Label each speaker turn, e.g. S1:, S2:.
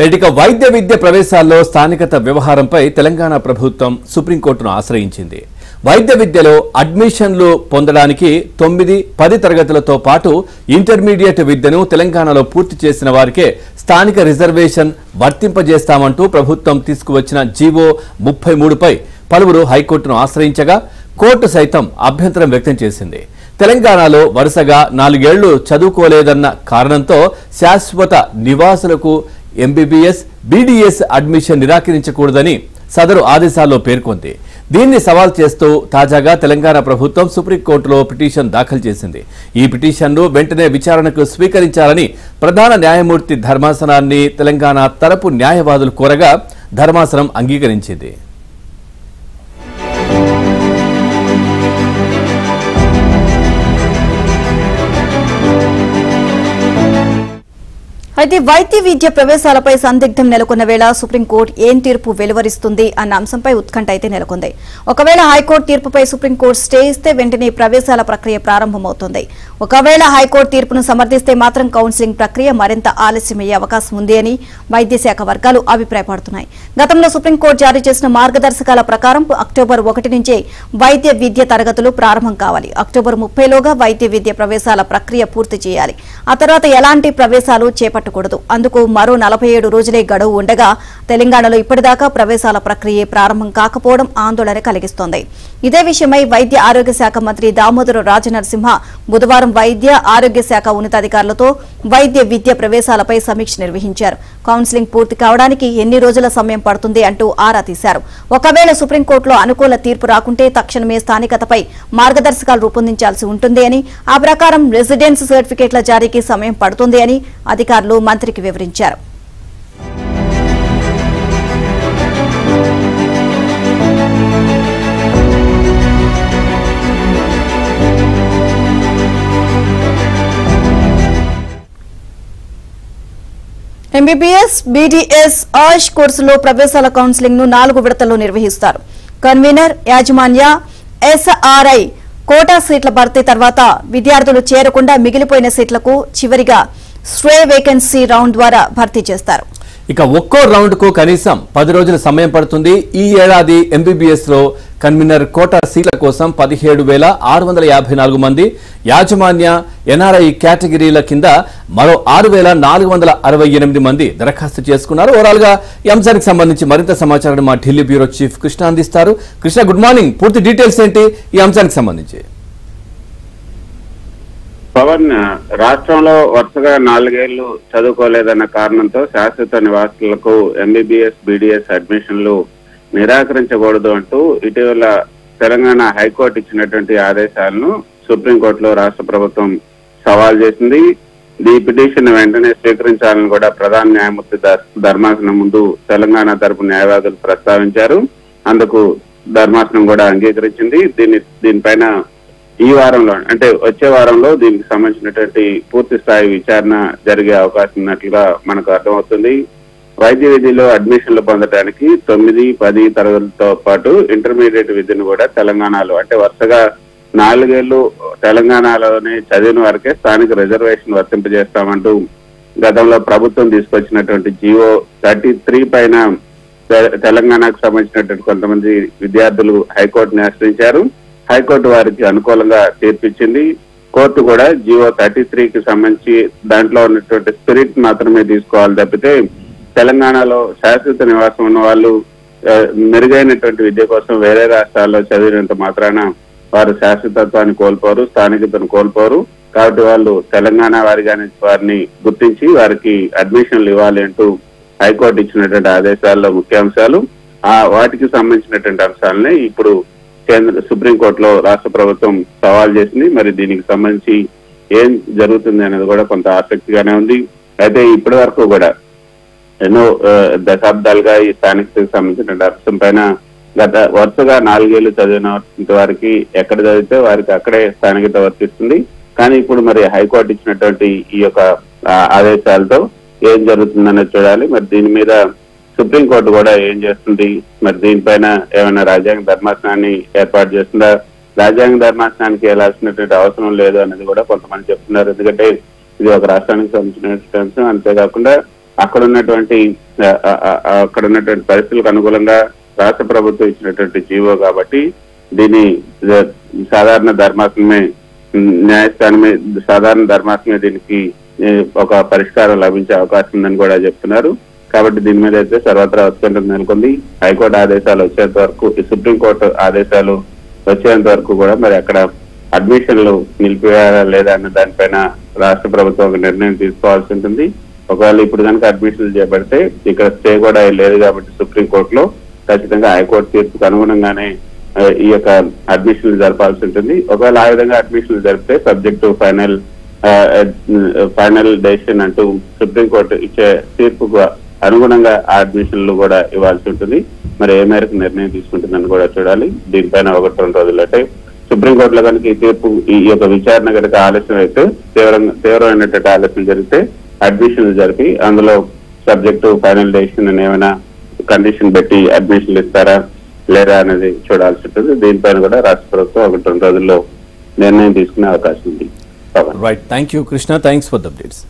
S1: ఇక వైద్య విద్య ప్రవేశాల్లో స్థానికత వ్యవహారంపై తెలంగాణ ప్రభుత్వం సుప్రీంకోర్టును ఆశ్రయించింది. వైద్య విద్యలో అడ్మిషన్లు పొందడానికి 9, 10 తరగతులతో పాటు ఇంటర్మీడియట్ విద్యను తెలంగాణలో పూర్తి చేసిన వారికే స్థానిక రిజర్వేషన్ వర్తింపజేస్తామంటూ ప్రభుత్వం తీసుకువచ్చిన జీవో 33పై పలువురు హైకోర్టును ఆశ్రయించగా కోర్టు సైతం అభ్యంతరం వ్యక్తం చేసింది. తెలంగాణలో వరుసగా 4 ఏళ్లు చదువుకోలేదన్న కారణంతో శాశ్వత నివాసులకు ఎంబీబీఎస్, బీడీఎస్ అడ్మిషన్ నిరాకరించకూడదని సదరు ఆదేశాల్లో పేర్కొంది. దీన్ని సవాల్ చేస్తూ తాజాగా తెలంగాణ ప్రభుత్వం సుప్రీంకోర్టులో పిటిషన్ దాఖలు చేసింది. ఈ పిటిషన్ను వెంటనే విచారణకు స్వీకరించాలని ప్రధాన న్యాయమూర్తి ధర్మాసనాన్ని తెలంగాణ తరపు న్యాయవాదులు కోరగా ధర్మాసనం అంగీకరించింది.
S2: అయితే వైద్య విద్య ప్రవేశాలపై సందిగ్ధం నెలకొన్న వేళ సుప్రీంకోర్టు ఏం తీర్పు వెలువరిస్తుంది అన్న అంశంపై ఉత్కంఠ అయితే నెలకొంది. ఒకవేళ హైకోర్టు తీర్పుపై సుప్రీంకోర్టు స్టే ఇస్తే వెంటనే ప్రవేశాల ప్రక్రియ ప్రారంభమవుతుంది. ఒకవేళ హైకోర్టు తీర్పును సమర్థిస్తే మాత్రం కౌన్సిలింగ్ ప్రక్రియ మరింత ఆలస్యమయ్యే అవకాశం ఉంది అని వైద్య శాఖ వర్గాలు అభిప్రాయపడుతున్నాయి. గతంలో సుప్రీంకోర్టు జారీ చేసిన మార్గదర్శకాల ప్రకారం అక్టోబర్ 1 నుంచే వైద్య విద్య తరగతులు ప్రారంభం కావాలి. అక్టోబర్ 30లోగా వైద్య విద్య ప్రవేశాల ప్రక్రియ పూర్తి చేయాలి. ఆ తర్వాత ఎలాంటి ప్రవేశాలు చేపట్టకూడదు. అందుకు మరో 47 రోజులే గడువు ఉండగా తెలంగాణలో ఇప్పటిదాకా ప్రవేశాల ప్రక్రియ ప్రారంభం కాకపోవడం ఆందోళన కలిగిస్తోంది. ఇదే విషయమై వైద్య ఆరోగ్య శాఖ మంత్రి దామోదర రాజనరసింహ బుధవారం వైద్య ఆరోగ్య శాఖ ఉన్నతాధికారులతో వైద్య విద్య ప్రవేశాలపై సమీక్ష నిర్వహించారు. కౌన్సిలింగ్ పూర్తి కావడానికి ఎన్ని రోజుల సమయం పడుతుంది అంటూ ఆరా తీశారు. ఒకవేళ సుప్రీంకోర్టులో అనుకూల తీర్పు రాకుంటే తక్షణమే స్థానికతపై మార్గదర్శకాలు రూపొందించాల్సి ఉంటుంది అని, ఆ ప్రకారం రెసిడెన్స్ సర్టిఫికేట్ల జారీకి సమయం పడుతుంది అని అధికారులు మంత్రికి వివరించారు. ఎంబీబీఎస్, బీడీఎస్, ఆయుష్ కోర్సులో ప్రవేశాల కౌన్సిలింగ్ ను 4 విడతల్లో నిర్వహిస్తారు. కన్వీనర్, యాజమాన్య, ఎస్ఆర్ఐ కోటా సీట్ల భర్తీ తర్వాత విద్యార్థులు చేరకుండా మిగిలిపోయిన సీట్లకు చివరిగా స్ట్రే వేకెన్సీ రౌండ్ ద్వారా భర్తీ చేస్తారు.
S1: ఇక ఒక్కో రౌండ్ కు కనీసం 10 రోజుల సమయం పడుతుంది. ఈ ఏడాది ఎంబీబీఎస్ లో కన్వీనర్ కోటా సీట్ల కోసం 17,654 మంది, యాజమాన్య, ఎన్ఆర్ఐ కేటగిరీల కింద మరో 6,468 మంది దరఖాస్తు చేసుకున్నారు. ఓవరాల్ గా ఈ అంశానికి సంబంధించి మరింత సమాచారాన్ని మా ఢిల్లీ బ్యూరో చీఫ్ కృష్ణ అందిస్తారు. Krishna, good morning. పూర్తి డీటెయిల్స్ ఏంటి ఈ అంశానికి సంబంధించి?
S3: పవన్, రాష్ట్రంలో వరుసగా 4 ఏళ్లు చదువుకోలేదన్న కారణంతో శాశ్వత నివాసులకు ఎంబీబీఎస్, బీడీఎస్ అడ్మిషన్లు నిరాకరించకూడదు అంటూ ఇటీవల తెలంగాణ హైకోర్టు ఇచ్చినటువంటి ఆదేశాలను సుప్రీంకోర్టులో రాష్ట్ర ప్రభుత్వం సవాల్ చేసింది. ఈ పిటిషన్ వెంటనే స్వీకరించాలని కూడా ప్రధాన న్యాయమూర్తి ధర్మాసనం ముందు తెలంగాణ తరపు న్యాయవాదులు ప్రస్తావించారు. అందుకు ధర్మాసనం కూడా అంగీకరించింది. దీనిపైన ఈ వారంలో, అంటే వచ్చే వారంలో దీనికి సంబంధించినటువంటి పూర్తి స్థాయి విచారణ జరిగే అవకాశం ఉన్నట్లుగా మనకు అర్థమవుతుంది. వైద్య విద్యలో అడ్మిషన్లు పొందడానికి 9, 10 తరగతులతో పాటు ఇంటర్మీడియట్ విద్యను కూడా తెలంగాణలో, అంటే వరుసగా 4 ఏళ్లు తెలంగాణలోనే చదివిన వారికే స్థానిక రిజర్వేషన్ వర్తింపజేస్తామంటూ గతంలో ప్రభుత్వం తీసుకొచ్చినటువంటి జీవో 33 పైన తెలంగాణకు సంబంధించినటువంటి కొంతమంది విద్యార్థులు హైకోర్టుని ఆశ్రయించారు. హైకోర్టు వారికి అనుకూలంగా తీర్పిచ్చింది. కోర్టు కూడా జీవో 33కి సంబంధించి దాంట్లో ఉన్నటువంటి స్పిరిట్ మాత్రమే తీసుకోవాలి తప్పితే తెలంగాణలో శాశ్వత నివాసం ఉన్న వాళ్ళు మెరుగైనటువంటి విద్య కోసం వేరే రాష్ట్రాల్లో చదివినంత మాత్రాన వారు శాశ్వతత్వాన్ని కోల్పోరు, స్థానికతను కోల్పోరు. కాబట్టి వాళ్ళు తెలంగాణ వారిగానే వారిని గుర్తించి వారికి అడ్మిషన్లు ఇవ్వాలి అంటూ హైకోర్టు ఇచ్చినటువంటి ఆదేశాల్లో ముఖ్యాంశాలు. వాటికి సంబంధించినటువంటి అంశాలనే ఇప్పుడు సుప్రీంకోర్టులో రాష్ట్ర ప్రభుత్వం సవాల్ చేసింది. మరి దీనికి సంబంధించి ఏం జరుగుతుంది అనేది కూడా కొంత ఆసక్తిగానే ఉంది. అయితే ఇప్పటి వరకు కూడా ఎన్నో దశాబ్దాలుగా ఈ స్థానికతకు సంబంధించిన అంశం పైన వరుసగా 4 ఏళ్లు చదివిన వారికి ఎక్కడ చదివితే వారికి అక్కడే స్థానికత వర్తిస్తుంది. కానీ ఇప్పుడు మరి హైకోర్టు ఇచ్చినటువంటి ఈ యొక్క ఆదేశాలతో ఏం జరుగుతుందనేది చూడాలి. మరి దీని మీద సుప్రీంకోర్టు కూడా ఏం చేస్తుంది, మరి దీనిపైన ఏమైనా రాజ్యాంగ ధర్మాసనాన్ని ఏర్పాటు చేస్తుందా, రాజ్యాంగ ధర్మాసనానికి వెళ్లాల్సినటువంటి అవసరం లేదు అనేది కూడా కొంతమంది చెప్తున్నారు. ఎందుకంటే ఇది ఒక రాష్ట్రానికి సంబంధించిన అంశం. అంతేకాకుండా అక్కడ ఉన్నటువంటి పరిస్థితులకు అనుకూలంగా రాష్ట్ర ప్రభుత్వం ఇచ్చినటువంటి జీవో కాబట్టి దీన్ని సాధారణ ధర్మాసనమే న్యాయస్థానమే సాధారణ ధర్మాసనమే దీనికి ఒక పరిష్కారం లభించే అవకాశం ఉందని కూడా చెప్తున్నారు. కాబట్టి దీని మీద అయితే సర్వత్రా ఉత్కంఠ నెలకొంది. హైకోర్టు ఆదేశాలు వచ్చేంత వరకు, సుప్రీంకోర్టు ఆదేశాలు వచ్చేంత వరకు కూడా మరి అక్కడ అడ్మిషన్లు నిలిపివేయాలా లేదా అన్న దానిపైన రాష్ట్ర ప్రభుత్వం ఒక నిర్ణయం తీసుకోవాల్సి ఉంటుంది. ఒకవేళ ఇప్పుడు కనుక అడ్మిషన్లు చేపడితే ఇక్కడ స్టే కూడా లేదు కాబట్టి సుప్రీంకోర్టులో ఖచ్చితంగా హైకోర్టు తీర్పుకు అనుగుణంగానే ఈ యొక్క అడ్మిషన్లు జరపాల్సి ఉంటుంది. ఒకవేళ ఆ విధంగా అడ్మిషన్లు జరిపితే సబ్జెక్ట్ టు ఫైనల్ డెసిషన్ అంటూ సుప్రీంకోర్టు ఇచ్చే తీర్పుకు అనుగుణంగా ఆ అడ్మిషన్లు కూడా ఇవ్వాల్సి ఉంటుంది. మరి ఏ మేరకు నిర్ణయం తీసుకుంటుందని కూడా చూడాలి. దీనిపైన 1-2 రోజులు అంటే సుప్రీంకోర్టులో కనుక ఈ తీర్పు ఈ యొక్క విచారణ కనుక ఆలస్యం అయితే తీవ్రమైనటువంటి ఆలస్యం జరిగితే అడ్మిషన్లు జరిపి అందులో సబ్జెక్టు ఫైనల్ డెసిషన్ అని ఏమైనా కండిషన్ పెట్టి అడ్మిషన్లు ఇస్తారా లేదా అనేది చూడాల్సి ఉంటుంది. దీనిపైన కూడా రాష్ట్ర ప్రభుత్వం 1-2 రోజుల్లో నిర్ణయం తీసుకునే అవకాశం ఉంది.
S1: Right, thank you Krishna, thanks for the updates.